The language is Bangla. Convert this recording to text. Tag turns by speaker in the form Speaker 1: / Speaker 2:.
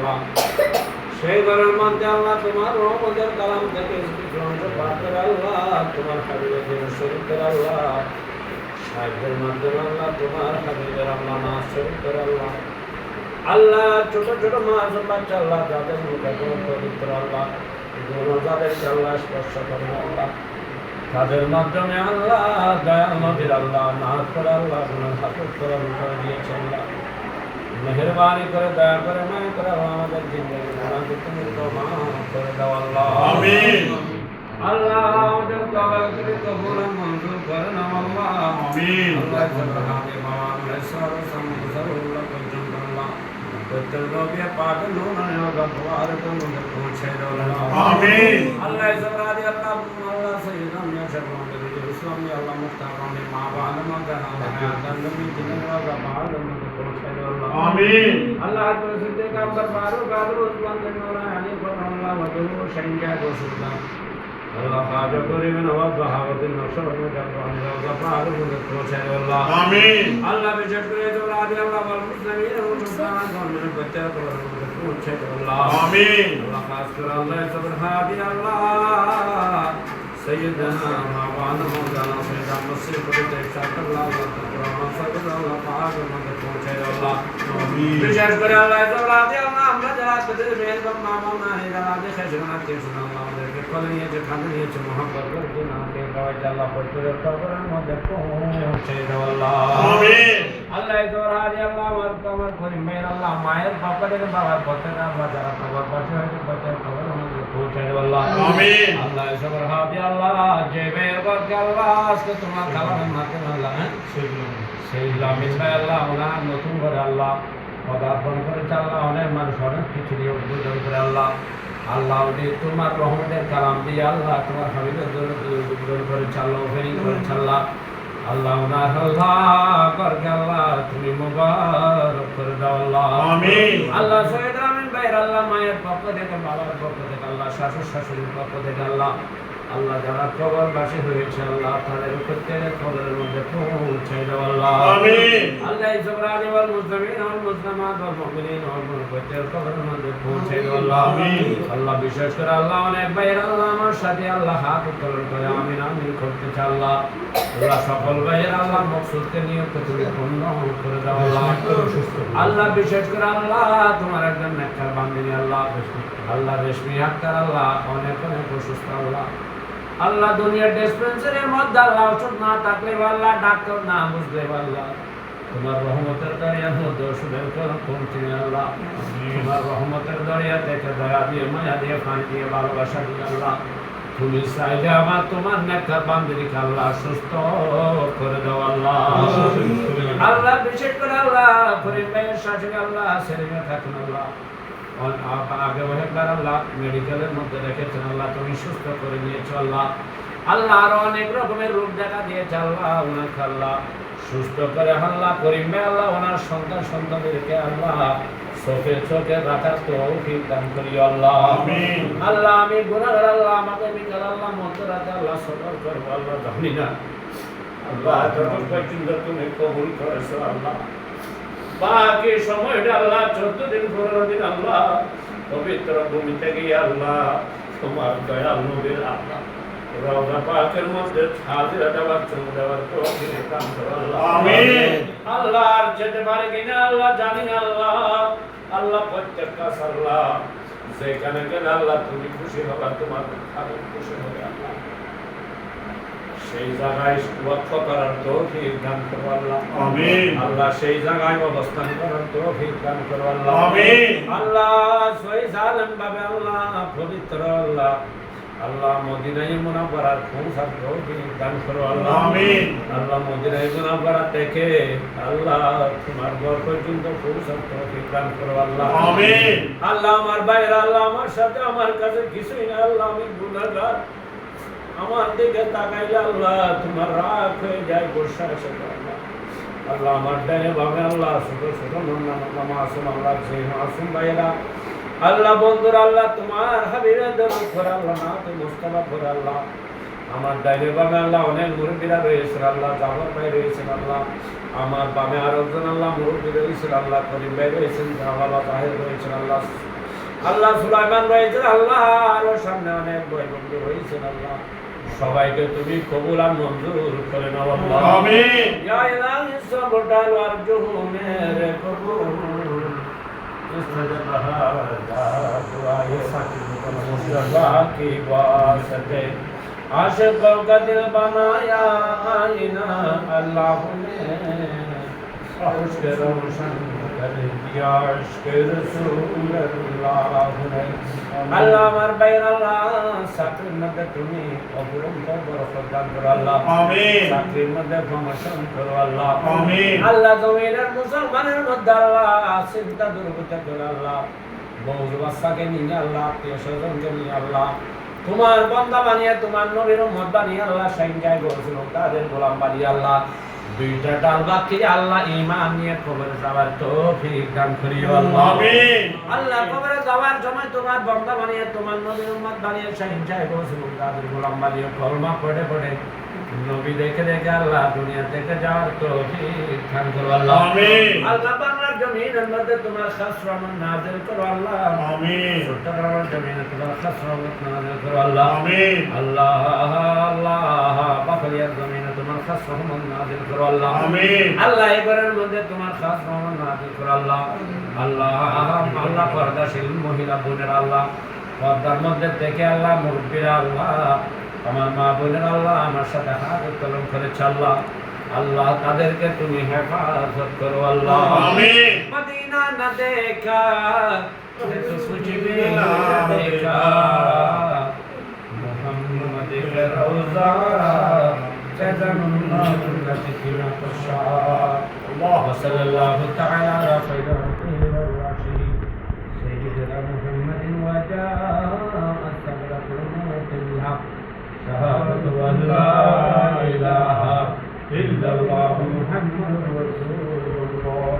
Speaker 1: আল্লাহ সেই ঘরের মধ্যে আল্লাহ তোমার রহমতের কালাম থেকে অংশ পাঠ করে আল্লাহ তোমার হাবিবের শরীফের আল্লাহ সাহেবের মাধ্যমে আল্লাহ তোমার হাবিবের আল্লাহ নাচ শরীফ করে আল্লাহ আল্লাহ ছোট ছোট মাছ বাচ্চা আল্লাহ যাদের মুখে পবিত্র আল্লাহ তাদেরকে আল্লাহ স্পর্শ করে আল্লাহ তাদের মাধ্যমে আল্লাহ দয়াল নবীর আল্লাহ নাচ করে আল্লাহ হাফেজ করে করে দিয়েছে আল্লাহ মেহরবানি করে দয়া করে মায়া করে আমাদের জিন্দগি গুনাহকে তুমি ক্ষমা করে দাও আল্লাহ
Speaker 2: আমিন
Speaker 1: আল্লাহ আমাদের তওবাকে কবুল মঞ্জুর করে নাও আল্লাহ
Speaker 2: আমিন
Speaker 1: আল্লাহ জবাবে মাওলানা সাল্লাল্লাহু পর্যন্ত আল্লাহ প্রত্যেক নবী পাক নূরানি গফার তোমাদের পৌঁছে দাও আল্লাহ
Speaker 2: আমিন
Speaker 1: আল্লাহ জবরাদি আল্লাহ আল্লাহ সাইয়্যিদানা মুহাম্মদ ইসলাম আল্লাহ মুস্তাফা মা বানা মাদানা হায়াতান নবী জিন্নাহ গফার তোমাদের পৌঁছে দাও আল্লাহ
Speaker 2: আমিন
Speaker 1: আল্লাহ পরিশুদ্ধ কামবার বারো গাদর উসমান নওরা আলী আল্লাহ ওয়াদু শাইঙ্গা গোসুল্লাহ আল্লাহ খাজা করিম নওয়াজ বাহাউদ্দিন নকশবন্দি আল্লাহ গফার তোমাদের পৌঁছে দাও আল্লাহ
Speaker 2: আমিন
Speaker 1: আল্লাহ বিশেষ করে জওরাদি আল্লাহ ওয়াল মুসলিমিন ওয়াল মুসলিমাত গণের বাচ্চা তোমাদের পৌঁছে দাও আল্লাহ
Speaker 2: আমিন
Speaker 1: আল্লাহ খাস করে আল্লাহ সবর হাদি আল্লাহ سيدنا مولانا مولانا سيدنا مسيح بده ইনশাআল্লাহ আল্লাহ সাল্লাল্লাহু আলাইহি ওয়া
Speaker 2: আমিন
Speaker 1: বিশেষ করে আল্লাহ জওরাদি আল্লাহ আমরা যারা তাদের মেহেরবান মাওলানা যারা দেখে শোনা কে শোনা আল্লাহ আমাদেরকে কোলে নিয়েছে খানে নিয়েছে মহব্বত করে দিন আমাকে গাওয়াই আল্লাহ পবিত্র কবরের মধ্যে পৌঁছে দাও আল্লাহ
Speaker 2: আমিন
Speaker 1: আল্লাহ জওরাদি আল্লাহ আমার করিম ভাই আল্লাহ মায়ের বাবা থেকে বাবার পথের আল্লাহ যারা বাবার পাশে হয়েছে পথের কবরের মধ্যে পৌঁছে দাও আল্লাহ
Speaker 2: আমিন
Speaker 1: আল্লাহ সবর হাদি আল্লাহ যে মেয়ের বরকে আল্লাহ আজকে তোমার কালামের মাধ্যমে আল্লাহ সেই লামিন ভাই আল্লাহ ওনার নতুন করে আল্লাহ পদার্পণ করেছে আল্লাহ অনেক মানুষ অনেক কিছু দিয়ে উদ্বোধন করে আল্লাহ আল্লাহ উনি তোমার রহমতের কালাম দিয়ে আল্লাহ তোমার হাবিবের জন্য উদ্বোধন করেছে আল্লাহ ওপেনিং করেছে আল্লাহ আল্লাহ ওনার আল্লাহ করকে আল্লাহ তুমি মুবারক করে দাও আল্লাহ
Speaker 2: আমিন
Speaker 1: আল্লাহ সৈয়দ আমিন ভাইয়ের আল্লাহ মায়ের পক্ষ থেকে বাবার পক্ষ থেকে আল্লাহ শাশুড় শাশুড়ির পক্ষ থেকে আল্লাহ আল্লাহ যারা কবরবাসী হয়েছে আল্লাহ তাদের প্রত্যেকের কবরের মধ্যে পৌঁছে দাও আল্লাহ
Speaker 2: আমিন
Speaker 1: আল্লাহ ইসরাঈল ওয়াল মুসলিমিন ওয়াল মুসলিমাত ওয়াল মুমিনিন ওয়াল মুমিনাতের কবরের মধ্যে পৌঁছে দাও আল্লাহ
Speaker 2: আমিন
Speaker 1: আল্লাহ বিশেষ করে আল্লাহ অনেক ভাইয়ের আল্লাহ আমার সাথে আল্লাহ হাত উত্তোলন করে আমিন আমিন করতে চাই আল্লাহ আল্লাহ সকল ভাইয়ের আল্লাহ মকসুদকে নিয়ে তুমি পূর্ণ করে দাও আল্লাহ আল্লাহ বিশেষ করে আল্লাহ তোমার একজন নেককার বান্দিনী আল্লাহ আল্লাহ রেশমি আক্তার আল্লাহ অনেক অনেক অসুস্থ আল্লাহ আল্লাহ দুনিয়ার ডিসপেন্সারির মধ্যে আল্লাহ ওষুধ না থাকলে আল্লাহ ডাক্তার না বুঝলে আল্লাহ তোমার রহমতের দরিয়ার মধ্যে ওষুধের কমতি আল্লাহ তোমার রহমতের দরিয়া থেকে দয়া দিয়ে মায়া দিয়ে পানি দিয়ে ভালোবাসা দিয়ে আল্লাহ তুমি চাইলে আমার তোমার নেককার বান্দিনীকে আল্লাহ সুস্থ করে দাও আল্লাহ আল্লাহ বিশেষ করে আল্লাহ করিম ভাইয়ের শাশুড়ি আল্লাহ ছেলে মেয়ে থাকুন আল্লাহ আগে অনেকবার আল্লাহ মেডিকেলের মধ্যে রেখেছেন আল্লাহ তুমি সুস্থ করে নিয়েছো আল্লাহ আল্লাহ আরো অনেক রকমের রোগ দেখা দিয়েছে আল্লাহ ওনাকে আল্লাহ সুস্থ করে আল্লাহ করিম ভাই আল্লাহ ওনার সন্তান সন্তানদেরকে আল্লাহ চোখে চোখে রাখার তৌফিক দান করিও আল্লাহ
Speaker 2: আমিন
Speaker 1: আল্লাহ আমি গুনাহগার আল্লাহ আমাকে বিকাল আল্লাহ মধ্যরাতে আল্লাহ সবর করবো আল্লাহ জানি না আল্লাহ যতক্ষণ পর্যন্ত তুমি কবুল করেছো আল্লাহ বাকি সময়টা আল্লাহ 14 দিন 15 দিন আল্লাহ পবিত্র ভূমিতে গিয়ে আল্লাহ তোমার দয়াল নবীর আল্লাহ রওজা পাকের মধ্যে হাজিরা দেওয়ার চুমু দেওয়ার তৌফিক দান করো আল্লাহ
Speaker 2: আমিন
Speaker 1: আল্লাহ আর যেতে পারে কিনা আল্লাহ জানি না আল্লাহ আল্লাহ প্রত্যেকটা আল্লাহ যেখানে গেলে আল্লাহ তুমি খুশি হবা তোমার খালি খুশি হবে আল্লাহ সেই জায়গায় লক্ষ্য করার তৌফিক দান করো আল্লাহ
Speaker 2: আমিন
Speaker 1: আল্লাহ সেই জায়গায় অবস্থান করার তৌফিক দান করো আল্লাহ
Speaker 2: আমিন
Speaker 1: আল্লাহ সহি সালাম ভাবে আল্লাহ পবিত্র আল্লাহ আল্লাহ মদিনায় মুনাওয়ারার পৌঁছার তৌফিক দান করো আল্লাহ
Speaker 2: আমিন
Speaker 1: আল্লাহ মদিনায় মুনাওয়ারা থেকে আল্লাহ তোমার ঘর পর্যন্ত পৌঁছার তৌফিক দান করো আল্লাহ
Speaker 2: আমিন
Speaker 1: আল্লাহ আমার ভাইরা আল্লাহ আমার সাথে আমার কাছে কিছুই না আল্লাহ আমি গুনাহগার আমার দিকে তাকাইলে আল্লাহ তোমার রাগ হয়ে যায় গোসা এসে আল্লাহ আল্লাহ আমার ডানে ভাবে আল্লাহ ছোট ছোট মাসুম আল্লাহ সেই মাসুম ভাইরা আল্লাহ বন্ধুরা আল্লাহ তোমার হাবিবের দরদ করে আল্লাহ না তো মুস্তাফা করে আল্লাহ আমার ডাইনে বামে আল্লাহ অনেক মুরব্বীরা রয়েছেন আল্লাহ, জাফর ভাই রয়েছেন আল্লাহ, আমার বামে আরো একজন আল্লাহ মুরব্বী রয়েছেন আল্লাহ, করিম ভাই রয়েছেন আল্লাহ, তাহের রয়েছেন আল্লাহ, আল্লাহ সুলাইমান রয়েছেন আল্লাহ, আরো সামনে অনেক ভাই বন্ধু রয়েছেন আল্লাহ, সবাইকে তুমি কবুল আর মঞ্জুর করে নাও আল্লাহ।
Speaker 2: আমিন।
Speaker 1: ইয়া ইলাহি সবটাল আরজুহু মেরে কবুল ইস্তাজবাহা দুআয়ে মুস্তাফা কি ওয়াসতে आशिकों का दिल बनाया आईना अल्लाह ने उश्क रोशन कर दिया इश्क रसूल अल्लाह ने अल्लाह আমার বাইর আল্লাহ সাকরির মধ্যে তুমি অপরন্ত বরকত দান করো আল্লাহ,
Speaker 2: আমিন।
Speaker 1: সাকরির মধ্যে প্রমোশন করো আল্লাহ,
Speaker 2: আমিন।
Speaker 1: আল্লাহ জমিনের মুসলমানের মধ্যে আল্লাহ চিন্তা দুর্গত করো আল্লাহ, বউ বাচ্চাকে নিয়ে আল্লাহ, আত্মীয় স্বজনকে নিয়ে আল্লাহ, তোমার বান্দা বানিয়ে তোমার নবীর উম্মত বানিয়ে আল্লাহ সাইনজায় বলছিল তাদের গোলাম বানিয়ে আল্লাহ দুইটা ডাল বাকি আল্লাহ ঈমান নিয়ে কবরে যাওয়ার তৌফিক দান করিও আল্লাহ।
Speaker 2: আমিন।
Speaker 1: আল্লাহ কবরে যাওয়ার সময় তোমার বান্দা বানিয়ে তোমার নবীর উম্মত বানিয়ে সাইনজায় বলছিল তাদের গোলাম বানিয়ে কলমা পড়ে পড়ে নবী দেখে দেখে আল্লাহ দুনিয়া থেকে যাওয়ার তৌফিক দান করো আল্লাহ।
Speaker 2: আমিন।
Speaker 1: আল্লাহ বাংলার জমিনের মধ্যে তোমার খাস রহমত নাযিল করো আল্লাহ।
Speaker 2: আমিন।
Speaker 1: চট্টগ্রামের জমিনে তোমার খাস রহমত নাযিল করো আল্লাহ।
Speaker 2: আমিন।
Speaker 1: আল্লাহ আল্লাহ বাকলিয়ার জমিনে তোমার খাস রহমত নাযিল করো আল্লাহ।
Speaker 2: আমিন।
Speaker 1: আল্লাহ এবারের মধ্যে তোমার খাস রহমত নাযিল করো আল্লাহ। আল্লাহ আল্লাহ পর্দাশীল মহিলা বোনের আল্লাহ, পর্দার মধ্যে থেকে আল্লাহ মুরব্বীরা আল্লাহ, আমার মা বোনের আল্লাহ আমার সাথে হাত উত্তোলন করেছে আল্লাহ, আল্লাহ তাদেরকে তুমি হেফাজত করো আল্লাহ।
Speaker 2: আমিন।
Speaker 1: মদিনা না দেখা তো কুছ भी না দেখা, মোহাম্মদ কে রওজা জান্নাতুল্লাহ কিনা কশা। আল্লাহ সাল্লাল্লাহু তাআলা আলা খায়রিল রাশিদিন সাইয়্যিদিনা মুহাম্মাদিন ওয়া জাআ সাবরাতুল মুতিল হক শাহাদাতু আল্লা ইলাহা ইল্লাল্লাহু মুহাম্মাদুর রাসূলুল্লাহ।